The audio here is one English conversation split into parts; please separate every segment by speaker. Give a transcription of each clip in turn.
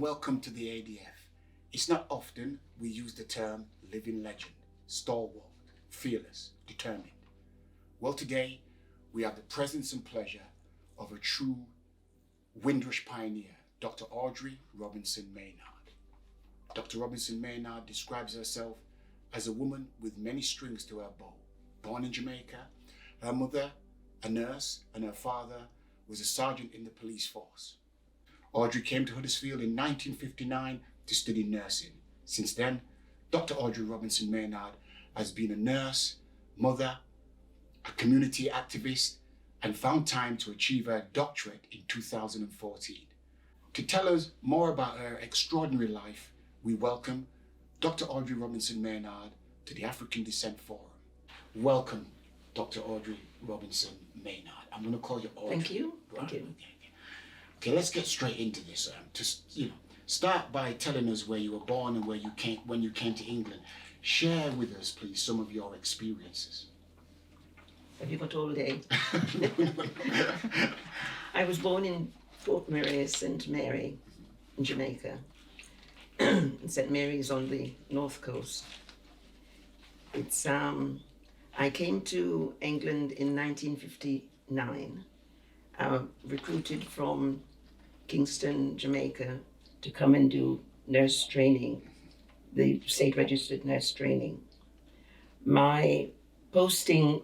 Speaker 1: welcome to the ADF. It's not often we use the term living legend, stalwart, fearless, determined. Well, today we have the presence and pleasure of a true Windrush pioneer, Dr. Audrey Robinson-Maynard. Dr. Robinson-Maynard describes herself as a woman with many strings to her bow. Born in Jamaica, her mother, a nurse, and her father was a sergeant in the police force. Audrey came to Huddersfield in 1959 to study nursing. Since then, Dr. Audrey Robinson-Maynard has been a nurse, mother, a community activist, and found time to achieve her doctorate in 2014. To tell us more about her extraordinary life, we welcome Dr. Audrey Robinson-Maynard to the African Descent Forum. Welcome, Dr. Audrey Robinson-Maynard. I'm going to call you Audrey.
Speaker 2: Thank you.
Speaker 1: Right?
Speaker 2: Thank you.
Speaker 1: Okay, let's get straight into this. Start by telling us where you were born and when you came to England. Share with us, please, some of your experiences.
Speaker 2: Have you got all day? I was born in Fort Mary, St. Mary, in Jamaica. St. Mary is on the north coast. It's I came to England in 1959. Recruited from Kingston, Jamaica, to come and do nurse training, the state registered nurse training. My posting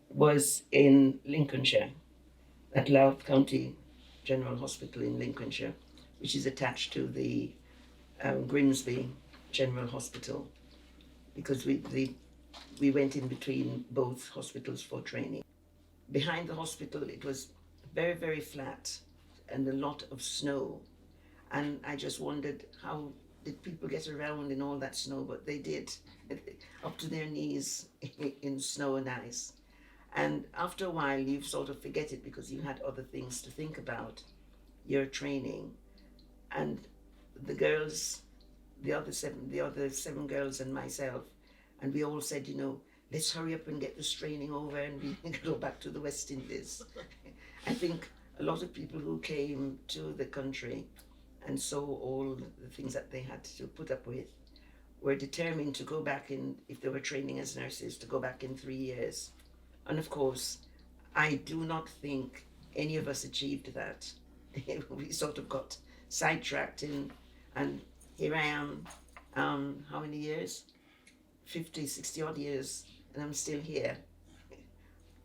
Speaker 2: was in Lincolnshire, at Louth County General Hospital in Lincolnshire, which is attached to the Grimsby General Hospital, because we went in between both hospitals for training. Behind the hospital, it was very, very flat and a lot of snow. And I just wondered, how did people get around in all that snow? But they did, up to their knees in snow and ice. And after a while, you sort of forget it because you had other things to think about, your training. And the girls, the other seven girls and myself, and we all said, let's hurry up and get this training over and we go back to the West Indies. I think a lot of people who came to the country and saw all the things that they had to put up with were determined to go back in, if they were training as nurses, to go back in 3 years. And of course, I do not think any of us achieved that. We sort of got sidetracked and here I am, how many years? 50, 60 odd years, and I'm still here.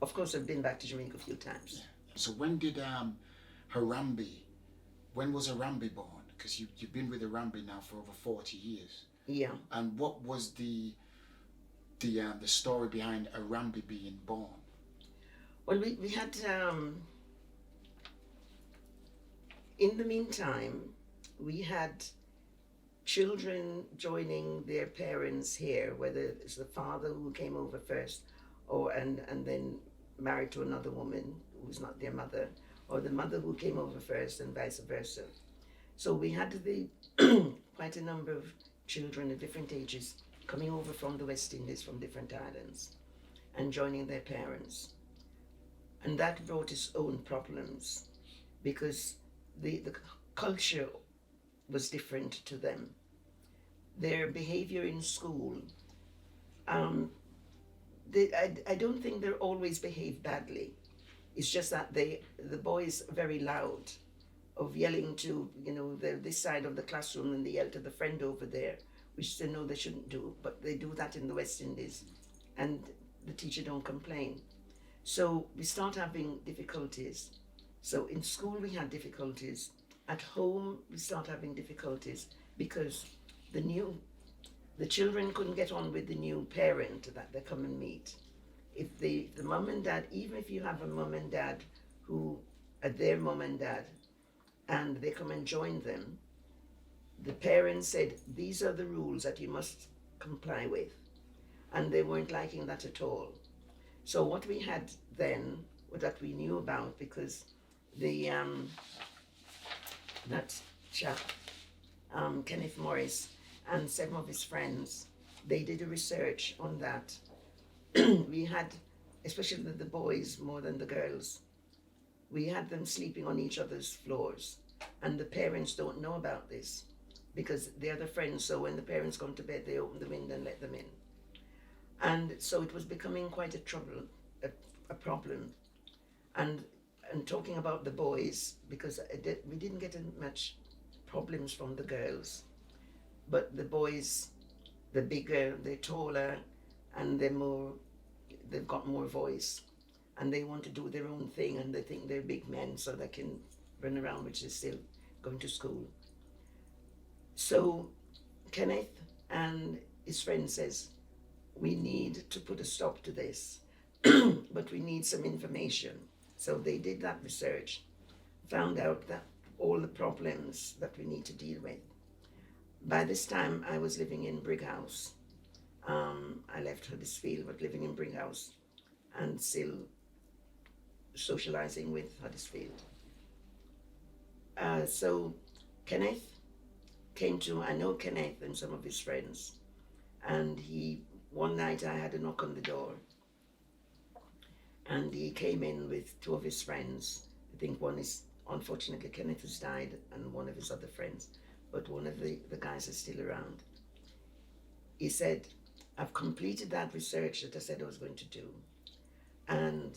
Speaker 2: Of course, I've been back to Jamaica a few times.
Speaker 1: So when did when was Harambe born? Because you've been with Harambe now for over 40 years.
Speaker 2: Yeah.
Speaker 1: And what was the story behind Harambe being born?
Speaker 2: Well, we had, in the meantime, we had children joining their parents here, whether it's the father who came over first, and then married to another woman who's not their mother, or the mother who came over first, and vice versa. So we had quite a number of children of different ages coming over from the West Indies, from different islands, and joining their parents. And that brought its own problems, because the culture was different to them. Their behavior in school, I don't think they always behave badly. It's just that the boys are very loud, of yelling to, this side of the classroom, and they yell to the friend over there, which they know they shouldn't do, but they do that in the West Indies, and the teacher don't complain. So we start having difficulties. So in school we had difficulties. At home we start having difficulties because the children couldn't get on with the new parent that they come and meet. If the mum and dad, even if you have a mum and dad who are their mum and dad, and they come and join them, the parents said, these are the rules that you must comply with. And they weren't liking that at all. So what we had then, that we knew about, because that chap, Kenneth Morris, and some of his friends, they did a research on that. We had, especially the boys more than the girls, we had them sleeping on each other's floors, and the parents don't know about this. because they're the friends, so when the parents come to bed, they open the window and let them in. And so it was becoming quite a problem. And talking about the boys, because we didn't get much problems from the girls, but the boys, they're bigger, they're taller, and they've got more voice, and they want to do their own thing, and they think they're big men, so they can run around, which is still going to school. So Kenneth and his friend says, we need to put a stop to this, but we need some information. So they did that research, found out that all the problems that we need to deal with. By this time, I was living in Brighouse. I left Huddersfield, but living in Brighouse and still socializing with Huddersfield. So Kenneth I know Kenneth and some of his friends, and one night I had a knock on the door, and he came in with two of his friends. I think unfortunately Kenneth has died, and one of his other friends, but one of the guys is still around. He said, I've completed that research that I said I was going to do, and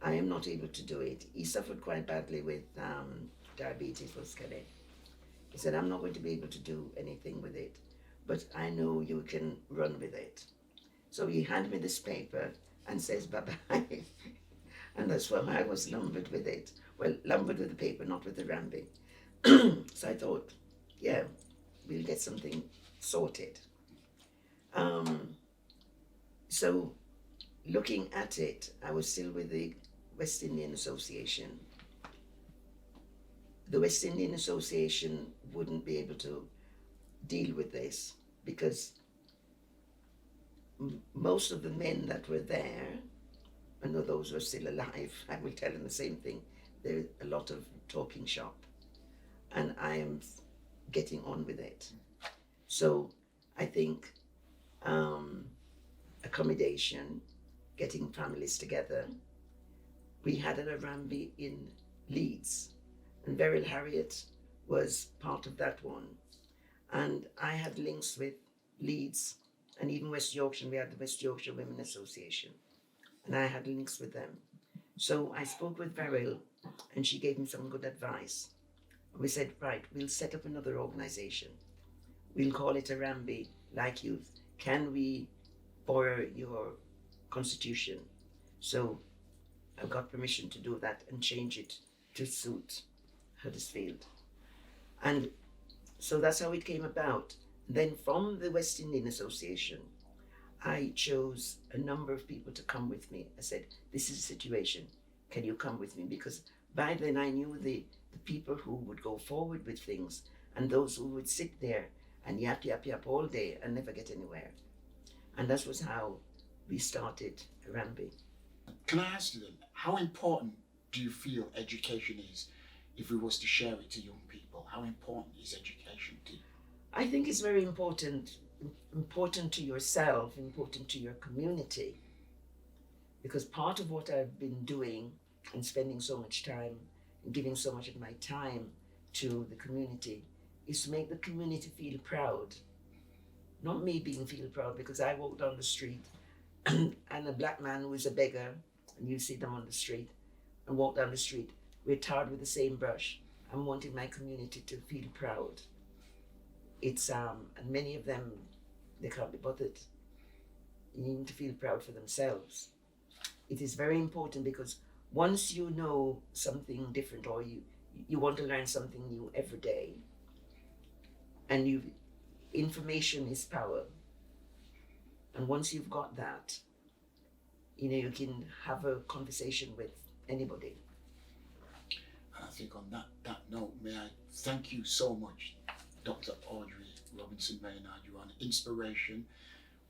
Speaker 2: I am not able to do it. He suffered quite badly with diabetes, was Kenneth. He said, I'm not going to be able to do anything with it, but I know you can run with it. So he handed me this paper and says, bye-bye. And that's why I was lumbered with it. Well, lumbered with the paper, not with the Ramby. So I thought, yeah, we'll get something sorted. So looking at it, I was still with the West Indian Association. The West Indian Association wouldn't be able to deal with this because most of the men that were there, I know those who are still alive, I will tell them the same thing. There's a lot of talking shop, and I am getting on with it. So I think accommodation, getting families together. We had an Arambi in Leeds, and Beryl Harriet was part of that one. And I had links with Leeds and even West Yorkshire. We had the West Yorkshire Women Association, and I had links with them. So I spoke with Beryl, and she gave me some good advice. We said, right, we'll set up another organization. We'll call it Arambi, like youth. Can we borrow your constitution? So I got permission to do that and change it to suit Huddersfield. And so that's how it came about. Then from the West Indian Association, I chose a number of people to come with me. I said, this is the situation. Can you come with me? Because by then I knew the people who would go forward with things and those who would sit there and yap all day and never get anywhere. And that was how we started Arambi.
Speaker 1: Can I ask you then, how important do you feel education is if we was to share it to young people? How important is education to you?
Speaker 2: I think it's very important to yourself, important to your community. Because part of what I've been doing and spending so much time and giving so much of my time to the community is to make the community feel proud. Not me feel proud, because I walk down the street and a black man who is a beggar, and you see them on the street, and walk down the street, we're tarred with the same brush. I'm wanting my community to feel proud. It's and many of them, they can't be bothered. You need to feel proud for themselves. It is very important, because once you know something different, or you want to learn something new every day, and information is power. And once you've got that, you can have a conversation with anybody.
Speaker 1: And I think on that note, may I thank you so much, Dr. Audrey Robinson-Maynard. You're an inspiration,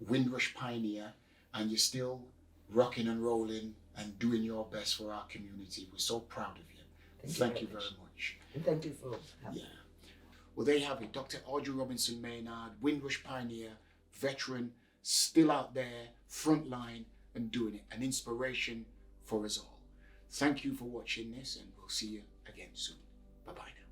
Speaker 1: Windrush pioneer, and you're still rocking and rolling and doing your best for our community. We're so proud of you. Thank you very much.
Speaker 2: And thank you for having me.
Speaker 1: Well, there you have it. Dr. Audrey Robinson-Maynard, Windrush pioneer, veteran, still out there, front line and doing it. An inspiration for us all. Thank you for watching this, and we'll see you again soon. Bye-bye now.